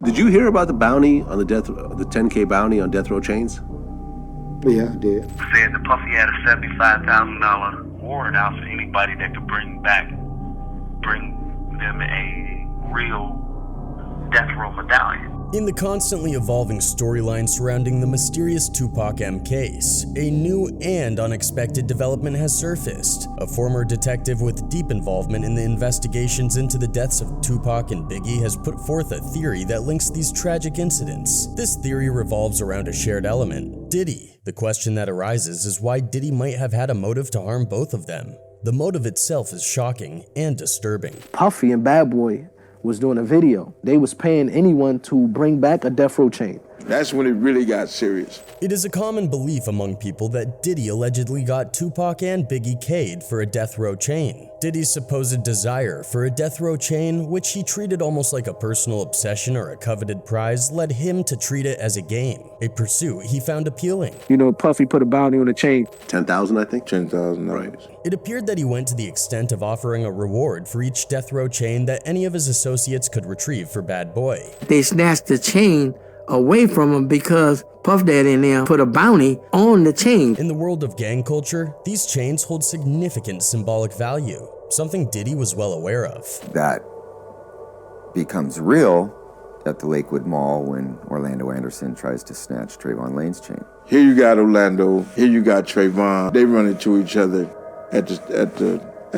Did you hear about the bounty on the 10K bounty on death row chains? Yeah, I did. Said that Puffy had a $75,000 warrant out for anybody that could bring them a real death row medallion. In the constantly evolving storyline surrounding the mysterious 2pac M case, a new and unexpected development has surfaced. A former detective with deep involvement in the investigations into the deaths of 2pac and Biggie has put forth a theory that links these tragic incidents. This theory revolves around a shared element: Diddy. The question that arises is why Diddy might have had a motive to harm both of them. The motive itself is shocking and disturbing. Puffy and Bad Boy was doing a video. They was paying anyone to bring back a death row chain. That's when it really got serious. It is a common belief among people that Diddy allegedly got 2pac and Biggie K'd for a death row chain. Diddy's supposed desire for a death row chain, which he treated almost like a personal obsession or a coveted prize, led him to treat it as a game, a pursuit he found appealing. You know, Puffy put a bounty on the chain. 10,000, I think? 10,000. Right. It appeared that he went to the extent of offering a reward for each death row chain that any of his associates could retrieve for Bad Boy. They snatched the chain away from him because Puff Daddy and them put a bounty on the chain. In the world of gang culture, these chains hold significant symbolic value, something Diddy was well aware of. That becomes real at the Lakewood Mall when Orlando Anderson tries to snatch Trayvon Lane's chain. Here you got Orlando, here you got Trayvon. They run into each other at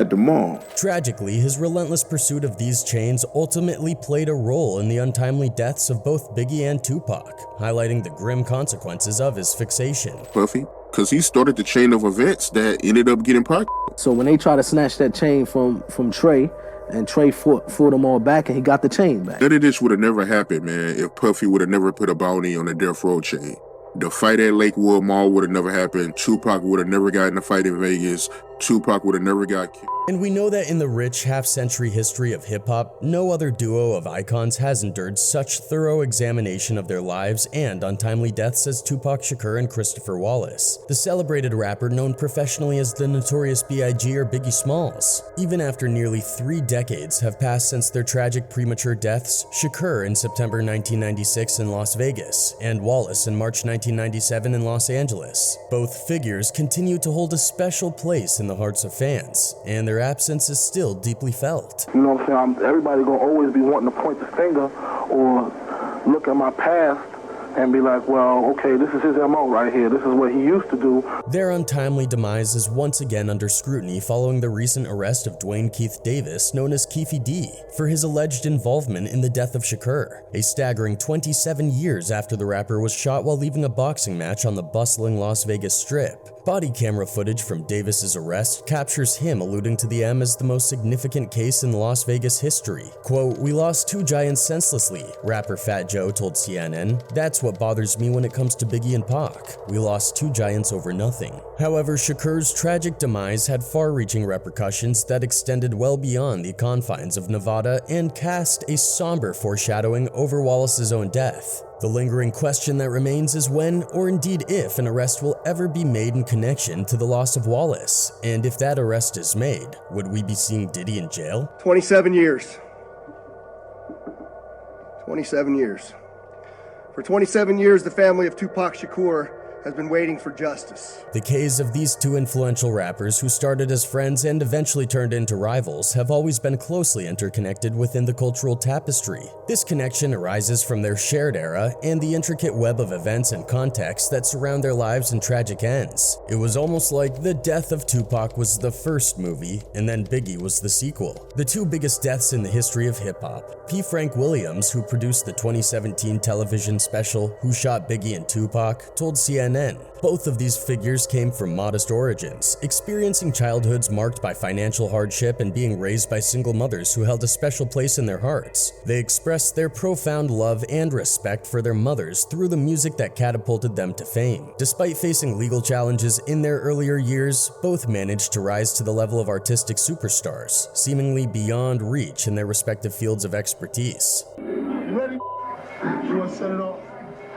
the mall. Tragically, his relentless pursuit of these chains ultimately played a role in the untimely deaths of both Biggie and 2pac, highlighting the grim consequences of his fixation. Puffy, because he started the chain of events that ended up getting Pac. So when they tried to snatch that chain from Trey, and Trey fought them all back and he got the chain back. None of this would have never happened, man, if Puffy would have never put a bounty on the death row chain. The fight at Lakewood Mall would have never happened. 2pac would have never gotten a fight in Vegas. 2pac would have never got killed. And we know that in the rich half-century history of hip-hop, no other duo of icons has endured such thorough examination of their lives and untimely deaths as Tupac Shakur and Christopher Wallace, the celebrated rapper known professionally as the notorious B.I.G. or Biggie Smalls. Even after nearly 3 decades have passed since their tragic premature deaths, Shakur in September 1996 in Las Vegas, and Wallace in March 1997 in Los Angeles. Both figures continue to hold a special place in the hearts of fans, and their absence is still deeply felt. You know what I'm saying? Everybody gonna always be wanting to point the finger or look at my past and be like, well, okay, this is his MO right here. This is what he used to do. Their untimely demise is once again under scrutiny following the recent arrest of Dwayne Keith Davis, known as Keffe D, for his alleged involvement in the death of Shakur, a staggering 27 years after the rapper was shot while leaving a boxing match on the bustling Las Vegas Strip. Body camera footage from Davis's arrest captures him alluding to the M as the most significant case in Las Vegas history. Quote, "We lost 2 giants senselessly," rapper Fat Joe told CNN. "That's what bothers me when it comes to Biggie and Pac. We lost 2 giants over nothing." However, Shakur's tragic demise had far-reaching repercussions that extended well beyond the confines of Nevada and cast a somber foreshadowing over Wallace's own death. The lingering question that remains is when, or indeed if, an arrest will ever be made in connection to the loss of Wallace. And if that arrest is made, would we be seeing Diddy in jail? 27 years. 27 years. For 27 years, the family of Tupac Shakur has been waiting for justice. The case of these 2 influential rappers who started as friends and eventually turned into rivals have always been closely interconnected within the cultural tapestry. This connection arises from their shared era and the intricate web of events and contexts that surround their lives and tragic ends. It was almost like the death of Tupac was the first movie and then Biggie was the sequel. The 2 biggest deaths in the history of hip-hop. P. Frank Williams, who produced the 2017 television special Who Shot Biggie and Tupac, told CNN, both of these figures came from modest origins, experiencing childhoods marked by financial hardship and being raised by single mothers who held a special place in their hearts. They expressed their profound love and respect for their mothers through the music that catapulted them to fame. Despite facing legal challenges in their earlier years, both managed to rise to the level of artistic superstars, seemingly beyond reach in their respective fields of expertise. You ready? You want to set it off?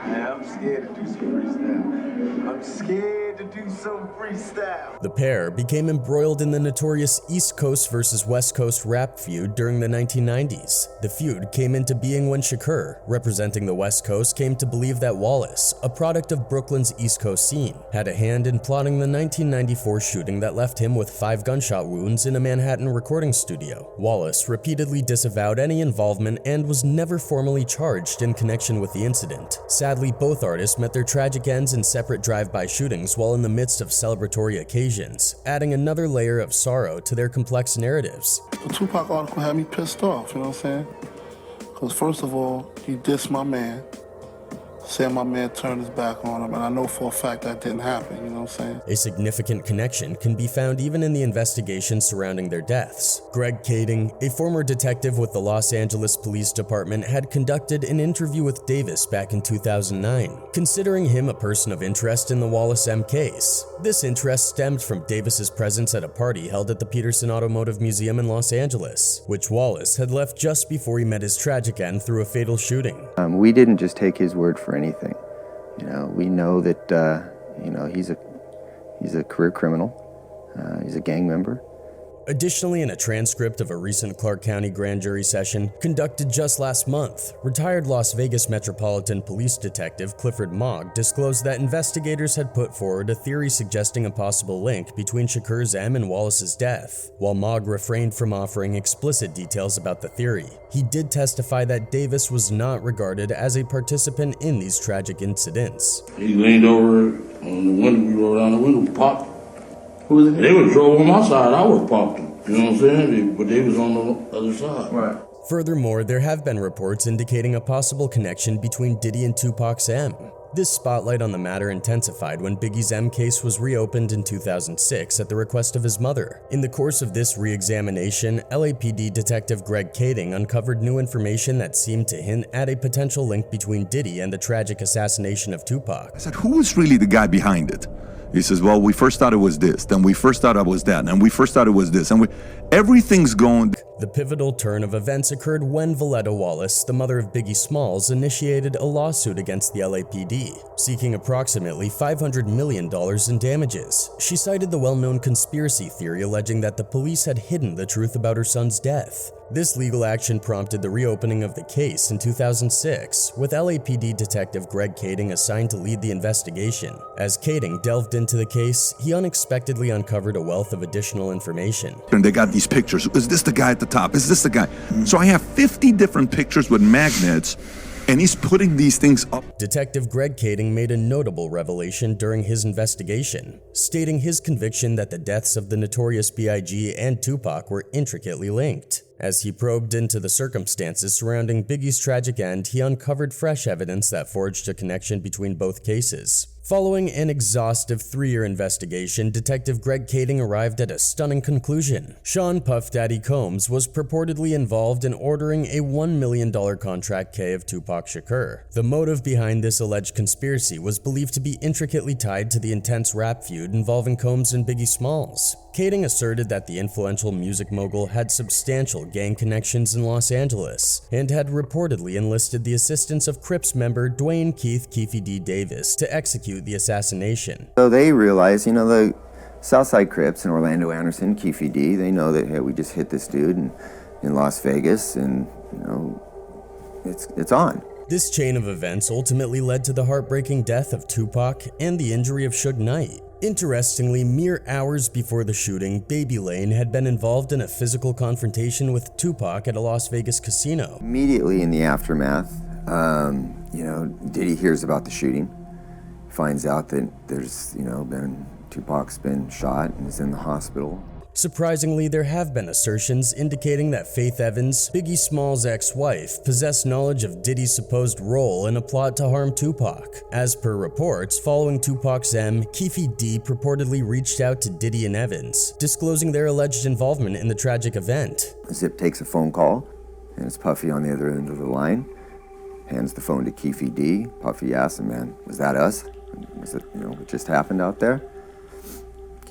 Yeah, I'm scared to do some freestyle. I'm scared ready to do some freestyle. The pair became embroiled in the notorious East Coast versus West Coast rap feud during the 1990s. The feud came into being when Shakur, representing the West Coast, came to believe that Wallace, a product of Brooklyn's East Coast scene, had a hand in plotting the 1994 shooting that left him with 5 gunshot wounds in a Manhattan recording studio. Wallace repeatedly disavowed any involvement and was never formally charged in connection with the incident. Sadly, both artists met their tragic ends in separate drive-by shootings while in the midst of celebratory occasions, adding another layer of sorrow to their complex narratives. The Tupac article had me pissed off, you know what I'm saying? Because first of all, he dissed my man, said my man turned his back on him, and I know for a fact that didn't happen, you know what I'm saying? A significant connection can be found even in the investigation surrounding their deaths. Greg Kading, a former detective with the Los Angeles Police Department, had conducted an interview with Davis back in 2009, considering him a person of interest in the Wallace M case. This interest stemmed from Davis's presence at a party held at the Peterson Automotive Museum in Los Angeles, which Wallace had left just before he met his tragic end through a fatal shooting. We didn't just take his word for anything. You know, we know that he's a career criminal. He's a gang member. Additionally, in a transcript of a recent Clark County grand jury session conducted just last month, retired Las Vegas Metropolitan Police Detective Clifford Mogg disclosed that investigators had put forward a theory suggesting a possible link between Shakur's M and Wallace's death. While Mogg refrained from offering explicit details about the theory, he did testify that Davis was not regarded as a participant in these tragic incidents. He leaned over on the window, we rolled down the window, popped. They would drove on my side, I was popped them. You know what I'm saying? But they was on the other side. Right. Furthermore, there have been reports indicating a possible connection between Diddy and Tupac's M. This spotlight on the matter intensified when Biggie's M case was reopened in 2006 at the request of his mother. In the course of this re-examination, LAPD Detective Greg Kading uncovered new information that seemed to hint at a potential link between Diddy and the tragic assassination of Tupac. I said, who was really the guy behind it? He says, well, we first thought it was this, then we first thought it was that, and we first thought it was this, and everything's going. The pivotal turn of events occurred when Valletta Wallace, the mother of Biggie Smalls, initiated a lawsuit against the LAPD, seeking approximately $500 million in damages. She cited the well-known conspiracy theory alleging that the police had hidden the truth about her son's death. This legal action prompted the reopening of the case in 2006, with LAPD Detective Greg Kading assigned to lead the investigation. As Kading delved into the case, he unexpectedly uncovered a wealth of additional information. And they got these pictures. Is this the guy at the top? Is this the guy? So I have 50 different pictures with magnets, and he's putting these things up. Detective Greg Kading made a notable revelation during his investigation, stating his conviction that the deaths of the notorious B.I.G. and Tupac were intricately linked. As he probed into the circumstances surrounding Biggie's tragic end, he uncovered fresh evidence that forged a connection between both cases. Following an exhaustive 3-year investigation, Detective Greg Kading arrived at a stunning conclusion. Sean Puff Daddy Combs was purportedly involved in ordering a $1 million contract K of Tupac Shakur. The motive behind this alleged conspiracy was believed to be intricately tied to the intense rap feud involving Combs and Biggie Smalls. Kading asserted that the influential music mogul had substantial gang connections in Los Angeles and had reportedly enlisted the assistance of Crips member Dwayne Keith Keffe D. Davis to execute the assassination. So they realize, the Southside Crips and Orlando Anderson, Keffe D, they know that, hey, we just hit this dude in Las Vegas, and, it's on. This chain of events ultimately led to the heartbreaking death of Tupac and the injury of Suge Knight. Interestingly, mere hours before the shooting, Baby Lane had been involved in a physical confrontation with Tupac at a Las Vegas casino. Immediately in the aftermath, Diddy hears about the shooting, finds out that there's, Tupac's been shot and is in the hospital. Surprisingly, there have been assertions indicating that Faith Evans, Biggie Smalls' ex-wife, possessed knowledge of Diddy's supposed role in a plot to harm Tupac. As per reports, following Tupac's M, Keffe D purportedly reached out to Diddy and Evans, disclosing their alleged involvement in the tragic event. Zip takes a phone call, and it's Puffy on the other end of the line, hands the phone to Keffe D. Puffy asks him, man, was that us? Was it, what just happened out there?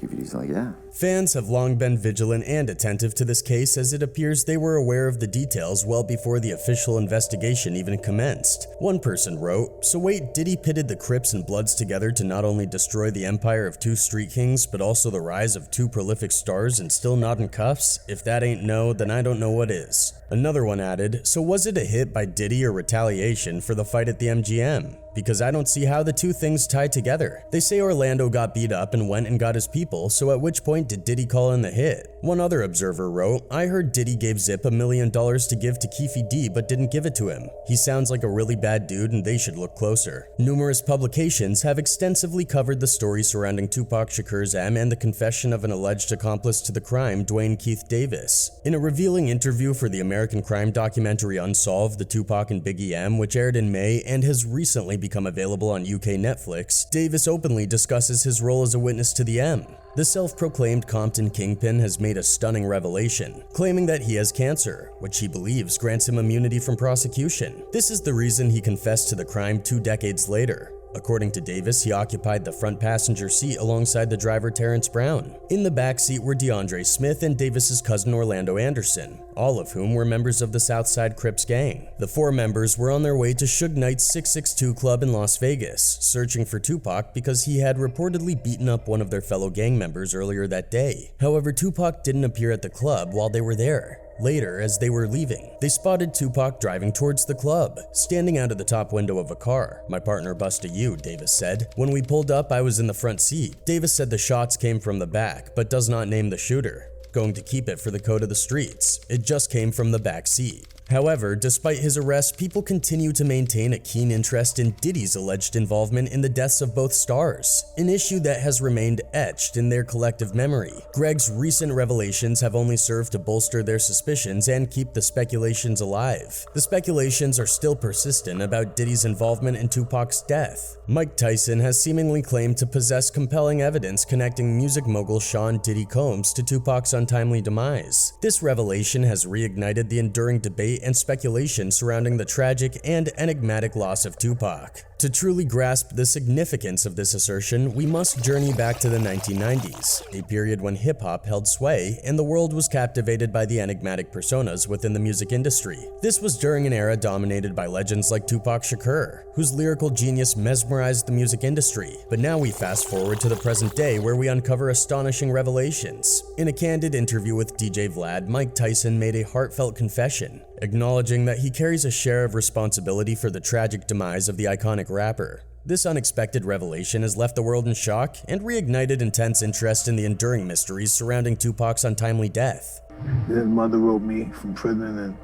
Keffe D's like, yeah. Fans have long been vigilant and attentive to this case, as it appears they were aware of the details well before the official investigation even commenced. One person wrote, "So wait, Diddy pitted the Crips and Bloods together to not only destroy the empire of two street kings, but also the rise of two prolific stars and still not in cuffs? If that ain't no, then I don't know what is." Another one added, "So was it a hit by Diddy or retaliation for the fight at the MGM? Because I don't see how the two things tie together. They say Orlando got beat up and went and got his people, so at which point did Diddy call in the hit?" One other observer wrote, "I heard Diddy gave Zip $1 million to give to Keffe D but didn't give it to him. He sounds like a really bad dude and they should look closer." Numerous publications have extensively covered the story surrounding Tupac Shakur's M and the confession of an alleged accomplice to the crime, Dwayne Keith Davis. In a revealing interview for the American crime documentary Unsolved, the Tupac and Biggie M, which aired in May and has recently become available on UK Netflix, Davis openly discusses his role as a witness to the M. The self-proclaimed Compton kingpin has made a stunning revelation, claiming that he has cancer, which he believes grants him immunity from prosecution. This is the reason he confessed to the crime 2 decades later. According to Davis, he occupied the front passenger seat alongside the driver Terrence Brown. In the back seat were DeAndre Smith and Davis's cousin Orlando Anderson, all of whom were members of the Southside Crips gang. The 4 members were on their way to Suge Knight's 662 Club in Las Vegas, searching for Tupac because he had reportedly beaten up one of their fellow gang members earlier that day. However, Tupac didn't appear at the club while they were there. Later, as they were leaving, they spotted Tupac driving towards the club, standing out of the top window of a car. "My partner bust a U," Davis said. "When we pulled up, I was in the front seat." Davis said the shots came from the back, but does not name the shooter, going to keep it for the code of the streets. It just came from the back seat. However, despite his arrest, people continue to maintain a keen interest in Diddy's alleged involvement in the deaths of both stars, an issue that has remained etched in their collective memory. Greg's recent revelations have only served to bolster their suspicions and keep the speculations alive. The speculations are still persistent about Diddy's involvement in Tupac's death. Mike Tyson has seemingly claimed to possess compelling evidence connecting music mogul Sean Diddy Combs to Tupac's untimely demise. This revelation has reignited the enduring debate and speculation surrounding the tragic and enigmatic loss of Tupac. To truly grasp the significance of this assertion, we must journey back to the 1990s, a period when hip-hop held sway and the world was captivated by the enigmatic personas within the music industry. This was during an era dominated by legends like Tupac Shakur, whose lyrical genius mesmerized the music industry. But now we fast forward to the present day where we uncover astonishing revelations. In a candid interview with DJ Vlad, Mike Tyson made a heartfelt confession, acknowledging that he carries a share of responsibility for the tragic demise of the iconic rapper. This unexpected revelation has left the world in shock and reignited intense interest in the enduring mysteries surrounding Tupac's untimely death. His mother wrote me from prison and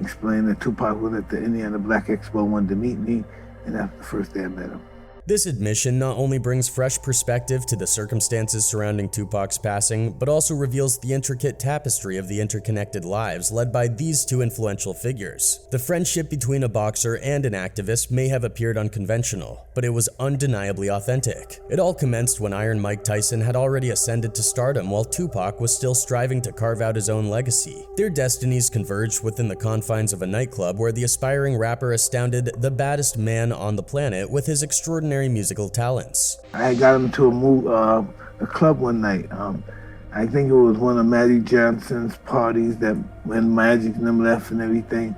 explained that Tupac was at the Indiana Black Expo, wanted to meet me, and that's the first day I met him. This admission not only brings fresh perspective to the circumstances surrounding Tupac's passing, but also reveals the intricate tapestry of the interconnected lives led by these two influential figures. The friendship between a boxer and an activist may have appeared unconventional, but it was undeniably authentic. It all commenced when Iron Mike Tyson had already ascended to stardom while Tupac was still striving to carve out his own legacy. Their destinies converged within the confines of a nightclub where the aspiring rapper astounded the baddest man on the planet with his extraordinary musical talents. I got him to a club one night. I think it was one of Magic Johnson's parties that when Magic and them left and everything.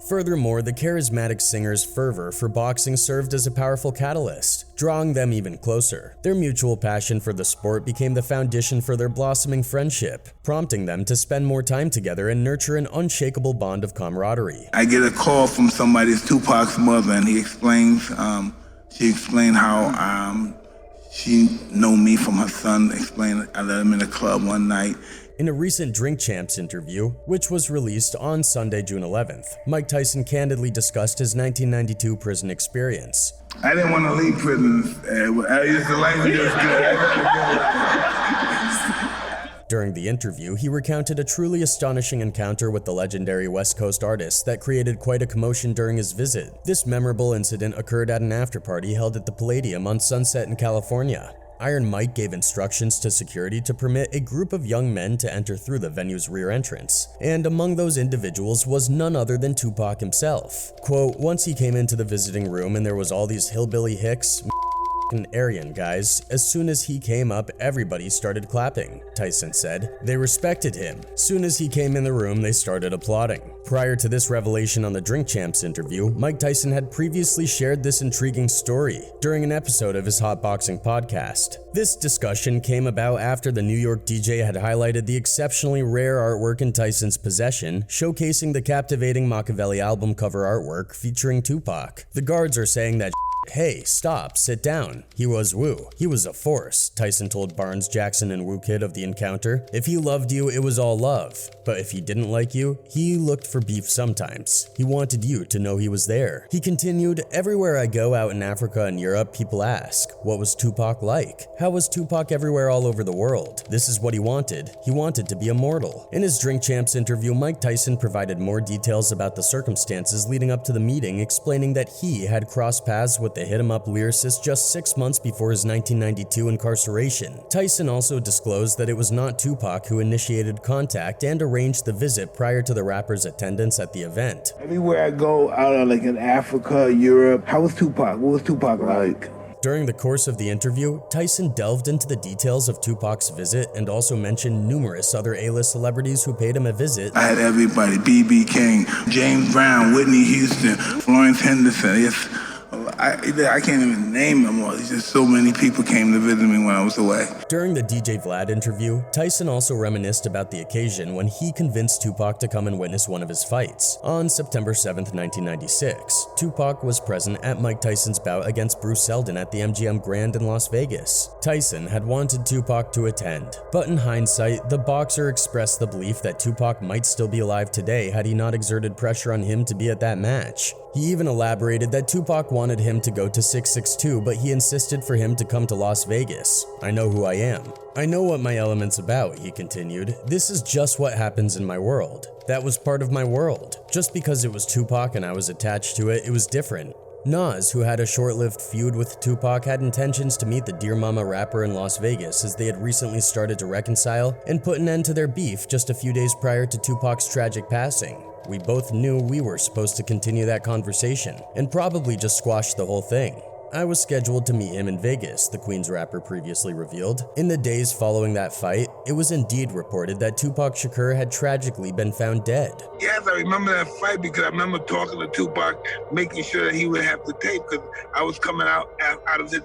Furthermore, the charismatic singer's fervor for boxing served as a powerful catalyst, drawing them even closer. Their mutual passion for the sport became the foundation for their blossoming friendship, prompting them to spend more time together and nurture an unshakable bond of camaraderie. I get a call from somebody's Tupac's mother, and she explained how she know me from her son. Explained I let him in a club one night. In a recent Drink Champs interview, which was released on Sunday, June 11th, Mike Tyson candidly discussed his 1992 prison experience. I didn't want to leave prison. I used to like it just good. During the interview, he recounted a truly astonishing encounter with the legendary West Coast artist that created quite a commotion during his visit. This memorable incident occurred at an after-party held at the Palladium on Sunset in California. Iron Mike gave instructions to security to permit a group of young men to enter through the venue's rear entrance, and among those individuals was none other than Tupac himself. Quote, once he came into the visiting room and there was all these hillbilly hicks f***ing Aryan, guys. As soon as he came up, everybody started clapping," Tyson said. "They respected him. Soon as he came in the room, they started applauding." Prior to this revelation on the Drink Champs interview, Mike Tyson had previously shared this intriguing story during an episode of his Hot Boxing podcast. This discussion came about after the New York DJ had highlighted the exceptionally rare artwork in Tyson's possession, showcasing the captivating Machiavelli album cover artwork featuring Tupac. The guards are saying that, "Hey, stop, sit down. He was Wu. He was a force," Tyson told Barnes, Jackson, and Wu Kid of the encounter. "If he loved you, it was all love. But if he didn't like you, he looked for beef sometimes. He wanted you to know he was there." He continued, "Everywhere I go out in Africa and Europe, people ask, what was Tupac like? How was Tupac everywhere all over the world? This is what he wanted. He wanted to be immortal." In his Drink Champs interview, Mike Tyson provided more details about the circumstances leading up to the meeting, explaining that he had crossed paths with the hit-em-up lyricist just 6 months before his 1992 incarceration. Tyson also disclosed that it was not Tupac who initiated contact and arranged the visit prior to the rapper's attendance at the event. Everywhere I go out, like in Africa, Europe, how was Tupac? What was Tupac like? During the course of the interview, Tyson delved into the details of Tupac's visit and also mentioned numerous other A-list celebrities who paid him a visit. I had everybody, B.B. King, James Brown, Whitney Houston, Florence Henderson. I can't even name them all. There's just so many people came to visit me when I was away. During the DJ Vlad interview, Tyson also reminisced about the occasion when he convinced Tupac to come and witness one of his fights. On September 7th, 1996, Tupac was present at Mike Tyson's bout against Bruce Seldon at the MGM Grand in Las Vegas. Tyson had wanted Tupac to attend, but in hindsight, the boxer expressed the belief that Tupac might still be alive today had he not exerted pressure on him to be at that match. He even elaborated that Tupac wanted him to go to 662, but he insisted for him to come to Las Vegas. "I know who I am. I know what my element's about," he continued. "This is just what happens in my world. That was part of my world. Just because it was Tupac and I was attached to it, it was different." Nas, who had a short-lived feud with Tupac, had intentions to meet the Dear Mama rapper in Las Vegas as they had recently started to reconcile and put an end to their beef just a few days prior to Tupac's tragic passing. "We both knew we were supposed to continue that conversation and probably just squash the whole thing. I was scheduled to meet him in Vegas," the Queens rapper previously revealed. In the days following that fight, it was indeed reported that Tupac Shakur had tragically been found dead. Yes, I remember that fight because I remember talking to Tupac, making sure that he would have the tape because I was coming out of his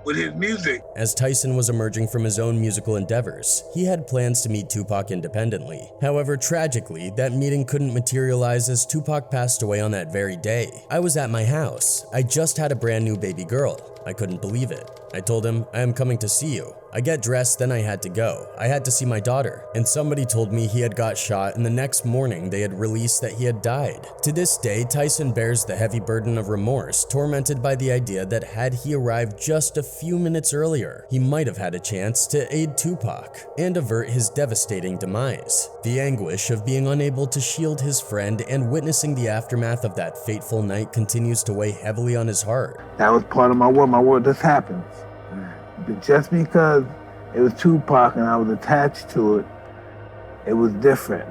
with his music. As Tyson was emerging from his own musical endeavors, he had plans to meet Tupac independently. However, tragically, that meeting couldn't materialize as Tupac passed away on that very day. "I was at my house. I just had a brand new baby girl. I couldn't believe it. I told him, I am coming to see you. I get dressed, then I had to go. I had to see my daughter. And somebody told me he had got shot, and the next morning they had released that he had died." To this day, Tyson bears the heavy burden of remorse, tormented by the idea that had he arrived just a few minutes earlier, he might have had a chance to aid Tupac and avert his devastating demise. The anguish of being unable to shield his friend and witnessing the aftermath of that fateful night continues to weigh heavily on his heart. That was part of my world. My world just happens. But just because it was Tupac and I was attached to it, it was different.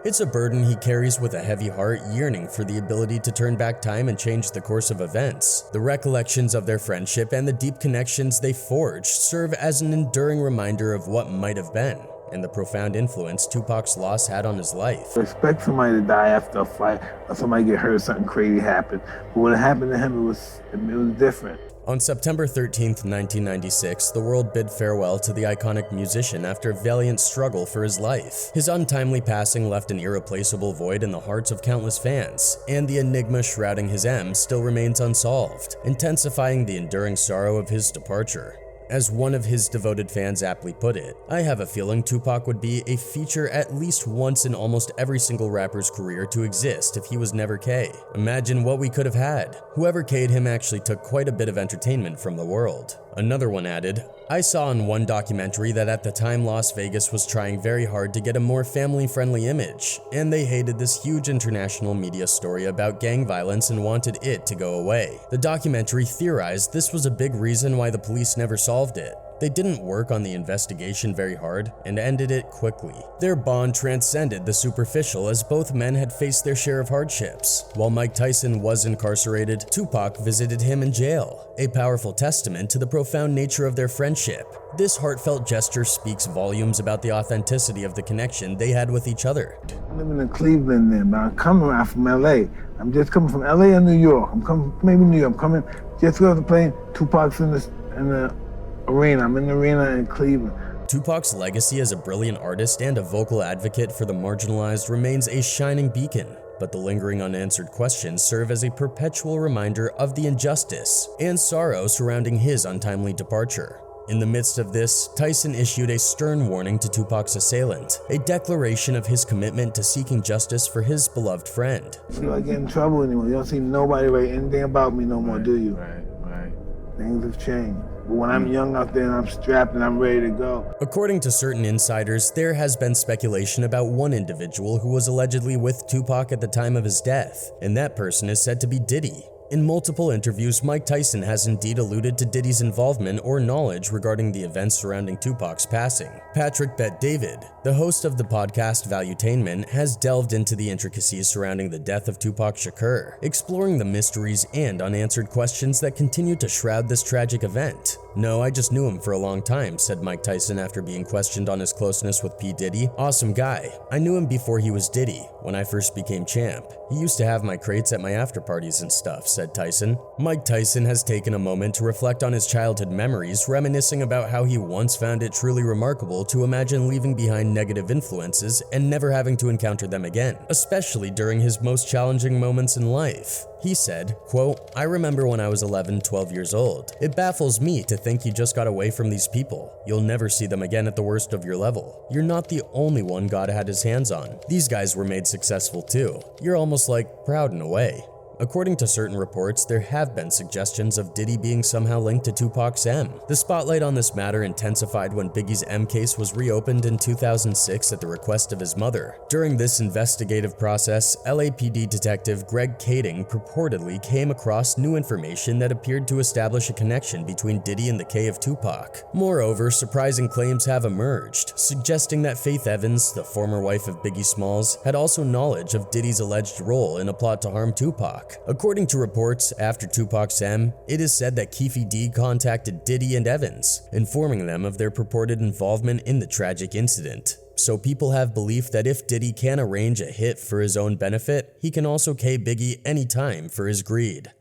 It's a burden he carries with a heavy heart, yearning for the ability to turn back time and change the course of events. The recollections of their friendship and the deep connections they forged serve as an enduring reminder of what might have been and the profound influence Tupac's loss had on his life. Expect somebody to die after a fight or somebody get hurt, something crazy happened. But when it happened to him, it was different. On September 13th, 1996, the world bid farewell to the iconic musician after a valiant struggle for his life. His untimely passing left an irreplaceable void in the hearts of countless fans, and the enigma shrouding his M still remains unsolved, intensifying the enduring sorrow of his departure. As one of his devoted fans aptly put it, "I have a feeling Tupac would be a feature at least once in almost every single rapper's career to exist if he was never K. Imagine what we could have had. Whoever K'd him actually took quite a bit of entertainment from the world." Another one added, "I saw in one documentary that at the time Las Vegas was trying very hard to get a more family-friendly image, and they hated this huge international media story about gang violence and wanted it to go away. The documentary theorized this was a big reason why the police never solved it. They didn't work on the investigation very hard and ended it quickly. Their bond transcended the superficial as both men had faced their share of hardships. While Mike Tyson was incarcerated, Tupac visited him in jail, a powerful testament to the profound nature of their friendship. This heartfelt gesture speaks volumes about the authenticity of the connection they had with each other. I'm living in Cleveland then, but I'm coming out from LA. I'm just coming from LA or New York. I'm coming, maybe New York. I'm coming just go to the plane. Tupac's in the arena. I'm in the arena in Cleveland. Tupac's legacy as a brilliant artist and a vocal advocate for the marginalized remains a shining beacon, but the lingering unanswered questions serve as a perpetual reminder of the injustice and sorrow surrounding his untimely departure. In the midst of this, Tyson issued a stern warning to Tupac's assailant, a declaration of his commitment to seeking justice for his beloved friend. You don't get in trouble anymore. You don't see nobody write anything about me no more, do you? Right. Things have changed. But when I'm young out there and I'm strapped and I'm ready to go. According to certain insiders, there has been speculation about one individual who was allegedly with Tupac at the time of his death, and that person is said to be Diddy. In multiple interviews, Mike Tyson has indeed alluded to Diddy's involvement or knowledge regarding the events surrounding Tupac's passing. Patrick Bet David, the host of the podcast Valuetainment, has delved into the intricacies surrounding the death of Tupac Shakur, exploring the mysteries and unanswered questions that continue to shroud this tragic event. "No, I just knew him for a long time," said Mike Tyson after being questioned on his closeness with P. Diddy. "Awesome guy. I knew him before he was Diddy, when I first became champ. He used to have my crates at my after parties and stuff," said Tyson. Mike Tyson has taken a moment to reflect on his childhood memories, reminiscing about how he once found it truly remarkable to imagine leaving behind negative influences and never having to encounter them again, especially during his most challenging moments in life. He said, quote, "I remember when I was 11, 12 years old. It baffles me to think you just got away from these people. You'll never see them again at the worst of your level. You're not the only one God had his hands on. These guys were made successful too. You're almost like proud in a way." According to certain reports, there have been suggestions of Diddy being somehow linked to Tupac's M. The spotlight on this matter intensified when Biggie's M case was reopened in 2006 at the request of his mother. During this investigative process, LAPD detective Greg Kading purportedly came across new information that appeared to establish a connection between Diddy and the K of Tupac. Moreover, surprising claims have emerged, suggesting that Faith Evans, the former wife of Biggie Smalls, had also knowledge of Diddy's alleged role in a plot to harm Tupac. According to reports, after Tupac's M, it is said that Keffe D contacted Diddy and Evans, informing them of their purported involvement in the tragic incident. So people have belief that if Diddy can arrange a hit for his own benefit, he can also K Biggie anytime for his greed.